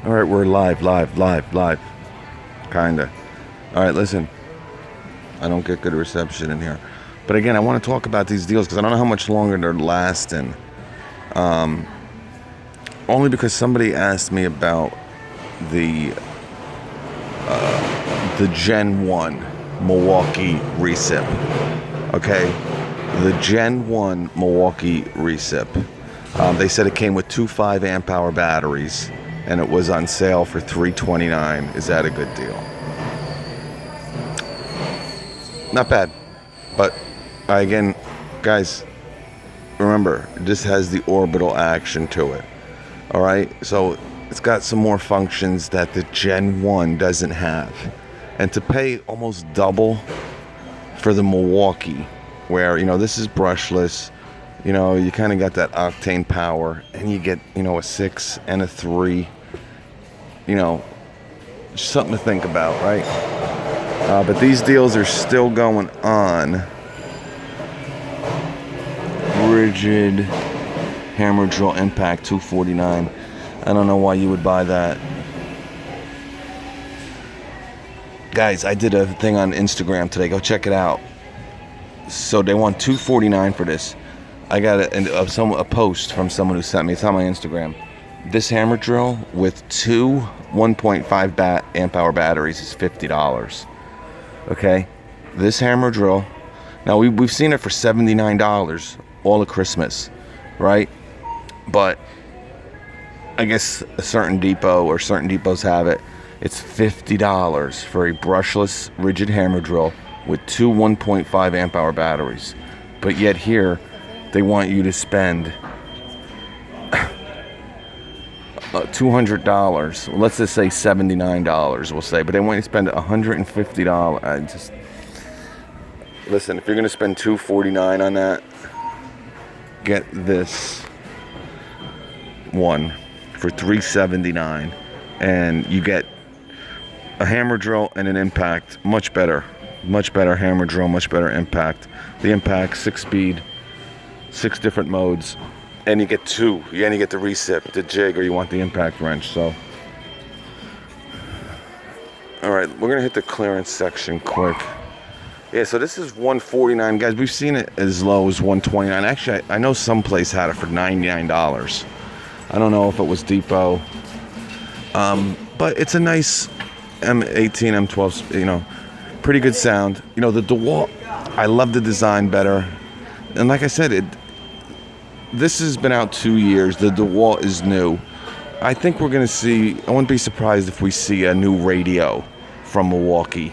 All right, we're live. Kinda. All right, listen. I don't get good reception in here. But again, I want to talk about these deals because I don't know how much longer they're lasting. Only because somebody asked me about the Gen 1 Milwaukee recip. Okay? The Gen 1 Milwaukee recip. They said it came with two 5 amp hour batteries, and it was on sale for $329. Is that a good deal? Not bad. But again, guys, remember, this has the orbital action to it. All right? So it's got some more functions that the Gen 1 doesn't have. And to pay almost double for the Milwaukee, where, this is brushless, you kind of got that octane power, and you get, a 6 and a 3, something to think about, right? But these deals are still going on. Ridgid hammer drill impact $249. I don't know why you would buy that. Guys, I did a thing on Instagram today. Go check it out. So they want $249 for this. I got a post from someone who sent me. It's on my Instagram. This hammer drill with two 1.5 amp hour batteries is $50. Okay? This hammer drill. Now, we've seen it for $79 all of Christmas, right? But I guess a certain depot or certain depots have it. It's $50 for a brushless Ridgid hammer drill with two 1.5 amp hour batteries. But yet here, they want you to spend $200. Well, let's just say $79, we'll say. But they want you to spend $150. Listen, if you're going to spend $249 on that, get this one for $379. And you get a hammer drill and an impact. Much better hammer drill, much better impact. The impact, 6-speed, 6 different modes, and you get 2. And you get the recip, the jig, or you want the impact wrench. So, all right, we're gonna hit the clearance section quick. Yeah, so this is $149, guys. We've seen it as low as $129. Actually, I know some place had it for $99. I don't know if it was Depot, but it's a nice M18, M12, pretty good sound. The DeWalt, I love the design better. And like I said, this has been out 2 years. The DeWalt is new. I think we're going to see, I wouldn't be surprised if we see a new radio from Milwaukee.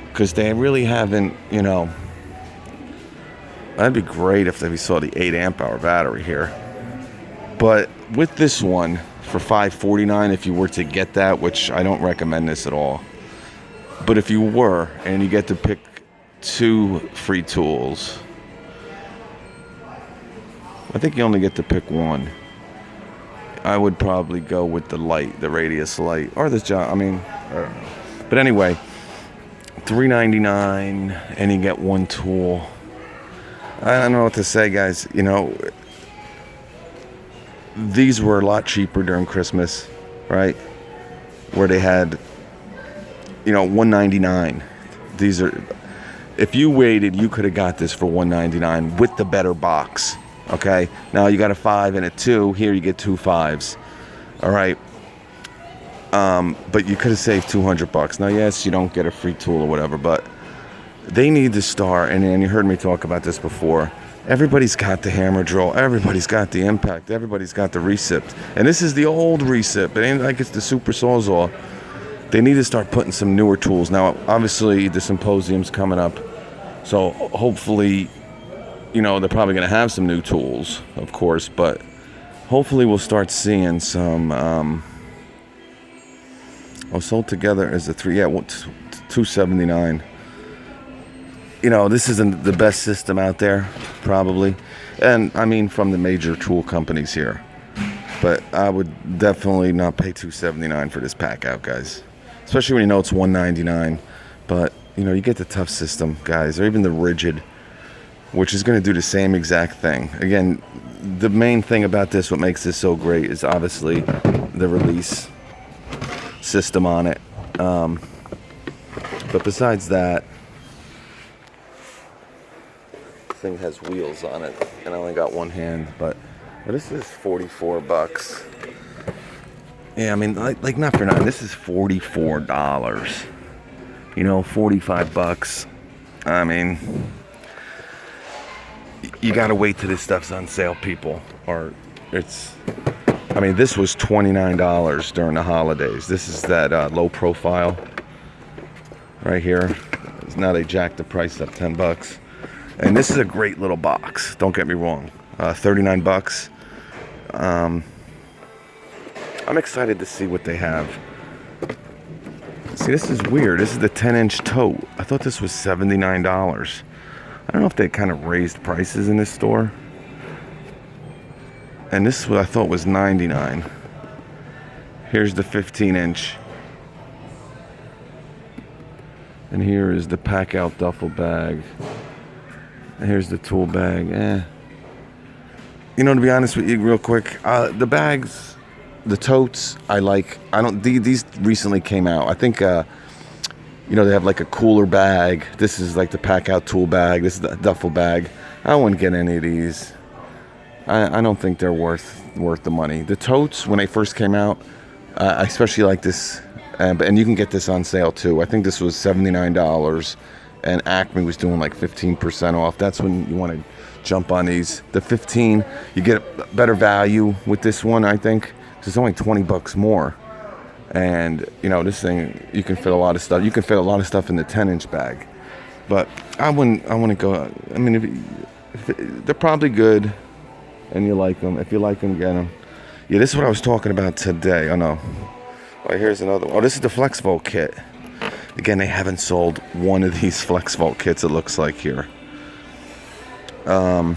Because they really haven't, that'd be great if we saw the 8 amp hour battery here. But with this one, for $549, if you were to get that, which I don't recommend this at all. But if you were, and you get to pick 2 free tools, I think you only get to pick 1. I would probably go with the light, the radius light, or this job. I don't know. But anyway, $399, and you get 1 tool. I don't know what to say, guys. These were a lot cheaper during Christmas, right? Where they had, $199. These are, if you waited, you could have got this for $199 with the better box. Okay, now you got a 5 and a 2. Here you get 2 5s. All right. But you could have saved $200. Now, yes, you don't get a free tool or whatever, but they need to start. And you heard me talk about this before. Everybody's got the hammer drill. Everybody's got the impact. Everybody's got the recip. And this is the old recip. It ain't like it's the super sawzall. They need to start putting some newer tools. Now, obviously, the symposium's coming up. So hopefully, they're probably going to have some new tools, of course. But hopefully we'll start seeing some... sold together as a 3. Yeah, $279. This isn't the best system out there, probably. And, from the major tool companies here. But I would definitely not pay $279 for this pack out, guys. Especially when it's $199. But, you get the tough system, guys. Or even the Ridgid, which is going to do the same exact thing. Again, the main thing about this, what makes this so great, is obviously the release. system on it. But besides that, the thing has wheels on it, and I only got one hand. But this is $44. Yeah, I mean, like not for nothing. This is $44. You know, $45. I mean, you gotta wait till this stuff's on sale, people. Or it's. I mean, this was $29 during the holidays. This is that low profile right here. Now they jacked the price up $10. And this is a great little box. Don't get me wrong. $39. I'm excited to see what they have. See, this is weird. This is the 10-inch tote. I thought this was $79. I don't know if they kind of raised prices in this store. And this is what I thought was $99. Here's the 15-inch. And here is the pack-out duffel bag. And here's the tool bag. You know, to be honest with you, real quick, the bags, the totes, I like. These recently came out. I think, you know, they have like a cooler bag. This is like the pack-out tool bag. This is the duffel bag. I wouldn't get any of these. I don't think they're worth the money. The totes, when they first came out, I especially like this, and you can get this on sale too. I think this was $79, and Acme was doing like 15% off. That's when you want to jump on these. The 15, you get better value with this one, I think, because it's only $20 more. And you know, this thing, you can fit a lot of stuff. You can fit a lot of stuff in the 10-inch bag. But I wouldn't go. I mean, they're probably good. And you like them. If you like them, get them. Yeah, this is what I was talking about today. Oh, no. Oh, here's another one. Oh, this is the FlexVolt kit. Again, they haven't sold one of these FlexVolt kits, it looks like here. So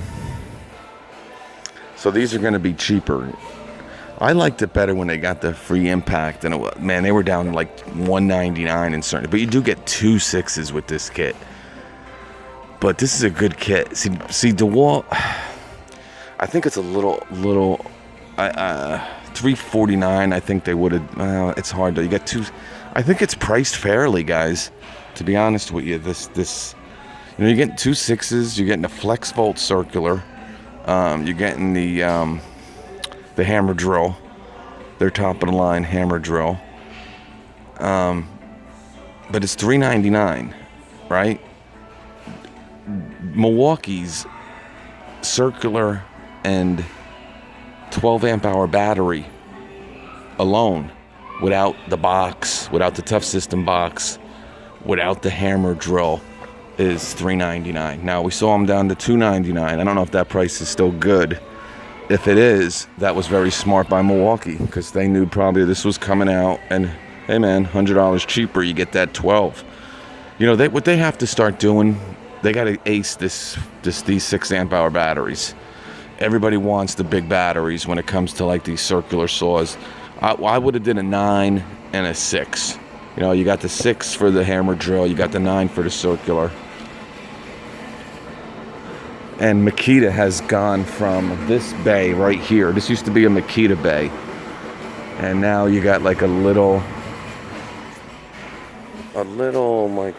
these are going to be cheaper. I liked it better when they got the free impact. And man, they were down to like $199 in certain. But you do get 2 6s with this kit. But this is a good kit. See, DeWalt... I think it's a little $349. I think they would have. It's hard to. You get 2. I think it's priced fairly, guys. To be honest with you, this, you know, you're getting 2 6s. You're getting a FlexVolt circular. You're getting the hammer drill. Their top of the line hammer drill. But it's $399, right? Milwaukee's circular and 12 amp hour battery alone, without the box, without the Tough System box, without the hammer drill, is $399. Now we saw them down to $299. I don't know if that price is still good. If it is, that was very smart by Milwaukee, because they knew probably this was coming out, and hey man, $100 cheaper, you get that 12. You know, what they have to start doing, they got to ace these 6 amp hour batteries. Everybody wants the big batteries when it comes to like these circular saws. I would have did a 9 and a 6. You know, you got the 6 for the hammer drill, you got the 9 for the circular. And Makita has gone from this bay right here. This used to be a Makita bay. And now you got like a little like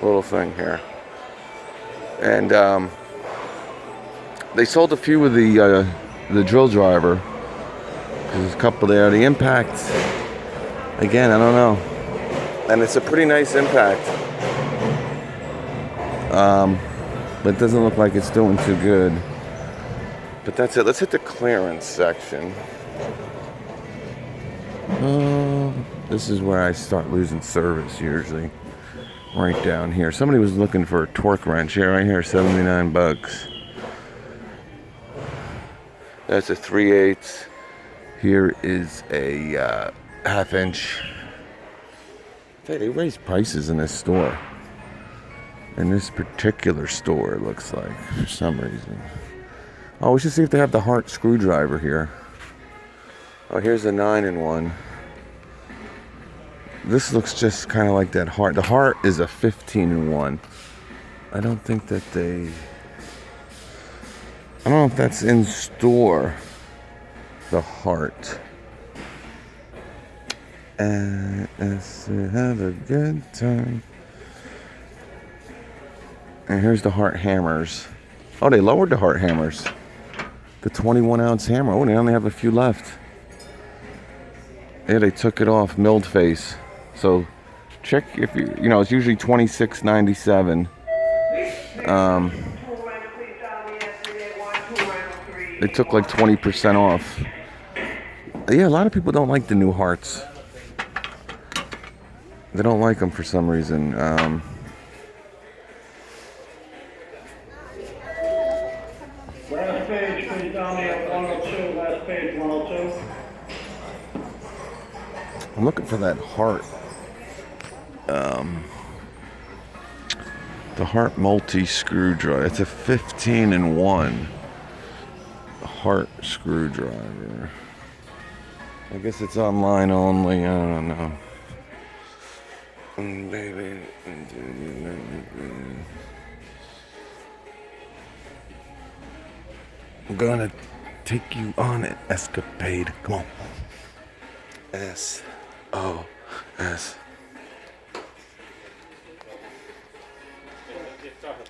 little thing here. And they sold a few of the drill driver. There's a couple there. The impact, again, I don't know. And it's a pretty nice impact. But it doesn't look like it's doing too good. But that's it. Let's hit the clearance section. This is where I start losing service usually. Right down here. Somebody was looking for a torque wrench here, right here, $79. That's a 3/8. Here is a 1/2 inch. They raised prices in this store. In this particular store, it looks like, for some reason. Oh, we should see if they have the Hart screwdriver here. Oh, here's a 9-in-1. This looks just kind of like that Hart. The Hart is a 15-in-1. I don't think that they... I don't know if that's in store. The heart. And let's have a good time. And here's the heart hammers. Oh, they lowered the heart hammers. The 21-ounce hammer. Oh, they only have a few left. Yeah, they took it off. Milled face. So check if you know, it's usually $26.97. They took like 20% off. Yeah, a lot of people don't like the new hearts. They don't like them for some reason. Last page, please, down there, 102. Last page, 102. I'm looking for that heart. The heart multi screwdriver. It's a 15-in-1 heart screwdriver. I guess it's online only. I don't know. Baby. I'm gonna take you on an escapade. Come on. S-O-S.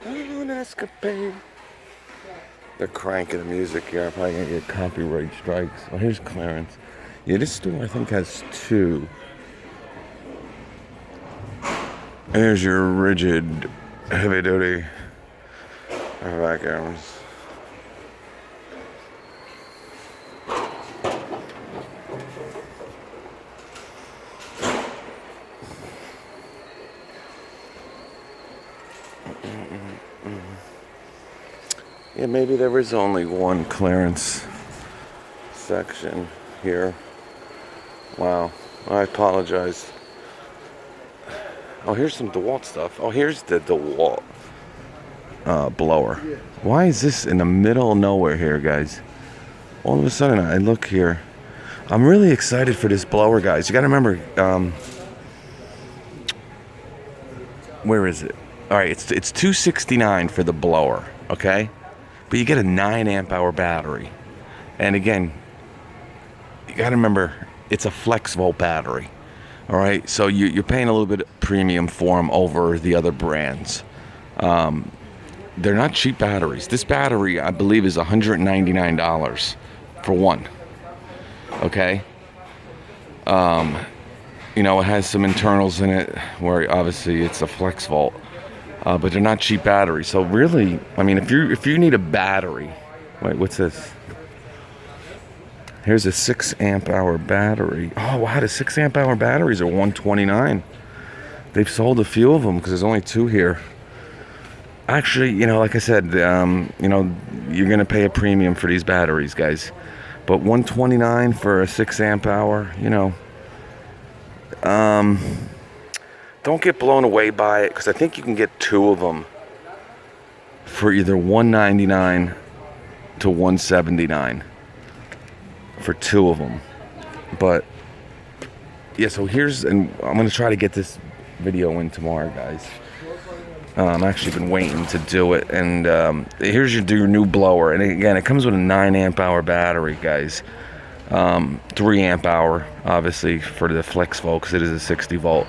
An escapade. They're cranking the music here. I'm probably gonna get copyright strikes. Oh, here's Clarence. Yeah, this store I think has 2. There's your Ridgid heavy duty vacuums. Yeah, maybe there is only one clearance section here. Wow, I apologize. Oh, here's some DeWalt stuff. Oh, here's the DeWalt blower. Why is this in the middle of nowhere here, guys? All of a sudden, I look here. I'm really excited for this blower, guys. You gotta remember, where is it? All right, it's $269 for the blower, okay? But you get a 9-amp-hour battery. And again, you gotta remember, it's a flex volt battery. All right, so you're paying a little bit premium for them over the other brands. They're not cheap batteries. This battery, I believe, is $199 for one. Okay. You know, it has some internals in it where obviously it's a flex volt, but they're not cheap batteries. So really, I mean, if you need a battery, wait, what's this? Here's a 6-amp-hour battery. Oh wow, the 6-amp-hour batteries are $129. They've sold a few of them because there's only 2 here. Actually, you know, like I said, you know, you're gonna pay a premium for these batteries, guys. But $129 for a 6-amp-hour, you know. Don't get blown away by it because I think you can get 2 of them for either $199 to $179 for 2 of them. But yeah, so here's, and I'm gonna try to get this video in tomorrow, guys. I've actually been waiting to do it, and here's your new blower. And again, it comes with a 9-amp-hour battery, guys. 3-amp-hour, obviously, for the flex volt, because it is a 60 volt.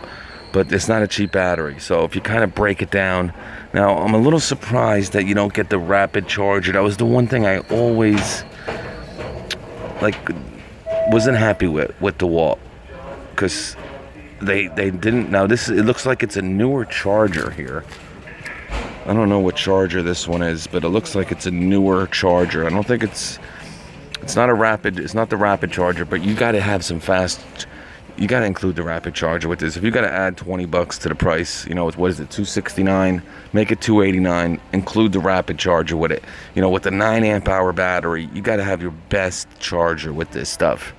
But it's not a cheap battery. So if you kind of break it down, now I'm a little surprised that you don't get the rapid charger. That was the one thing I always wasn't happy with DeWalt, because they didn't. Now it looks like it's a newer charger here. I don't know what charger this one is, but it looks like it's a newer charger. I don't think it's not the rapid charger, but you got to have some fast. You got to include the rapid charger with this. If you got to add $20 to the price, you know, what is it, $269? Make it $289. Include the rapid charger with it. You know, with the 9-amp-hour battery, you got to have your best charger with this stuff.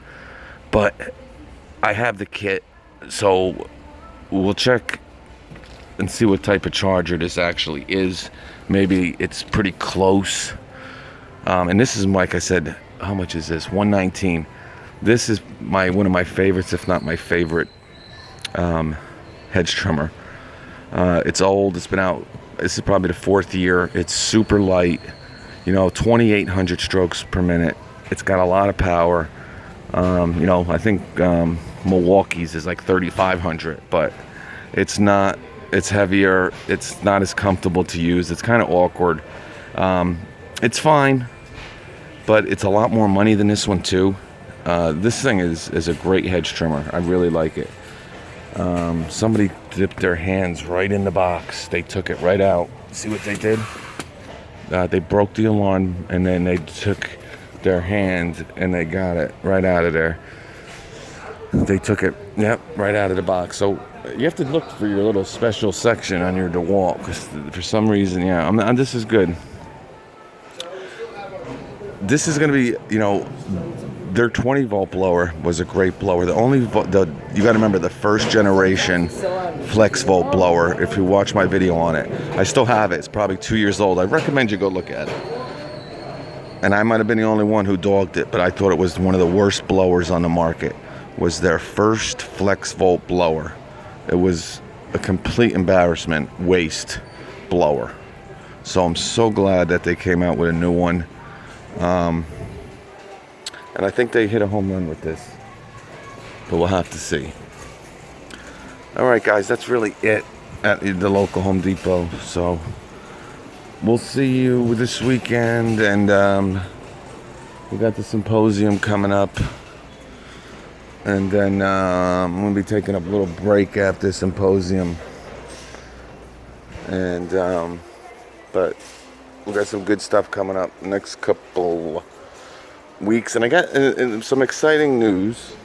But I have the kit, so we'll check and see what type of charger this actually is. Maybe it's pretty close. And this is, like I said, how much is this? $119. This is one of my favorites, if not my favorite, hedge trimmer. It's old. It's been out. This is probably the 4th year. It's super light. 2,800 strokes per minute. It's got a lot of power. I think Milwaukee's is like 3,500, but it's not. It's heavier. It's not as comfortable to use. It's kind of awkward. It's fine, but it's a lot more money than this one too. This thing is a great hedge trimmer. I really like it. Somebody dipped their hands right in the box. They took it right out. See what they did? They broke the alarm, and then they took their hand and they got it right out of there. They took it, right out of the box. So you have to look for your little special section on your DeWalt, because for some reason, this is good. This is going to be, their 20 volt blower was a great blower. You got to remember the first generation flex volt blower. If you watch my video on it, I still have it. It's probably 2 years old. I recommend you go look at it. And I might have been the only one who dogged it, but I thought it was one of the worst blowers on the market. Was their first flex volt blower. It was a complete embarrassment, waste blower. So I'm so glad that they came out with a new one. And I think they hit a home run with this, but we'll have to see. All right, guys, that's really it at the local Home Depot. So we'll see you this weekend, and we got the symposium coming up, and then I'm gonna be taking a little break after symposium, and but we got some good stuff coming up next couple weeks, and I got some exciting news,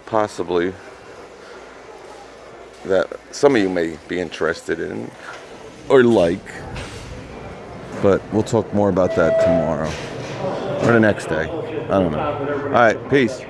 possibly, that some of you may be interested in or like, but we'll talk more about that tomorrow or the next day. I don't know. All right, peace.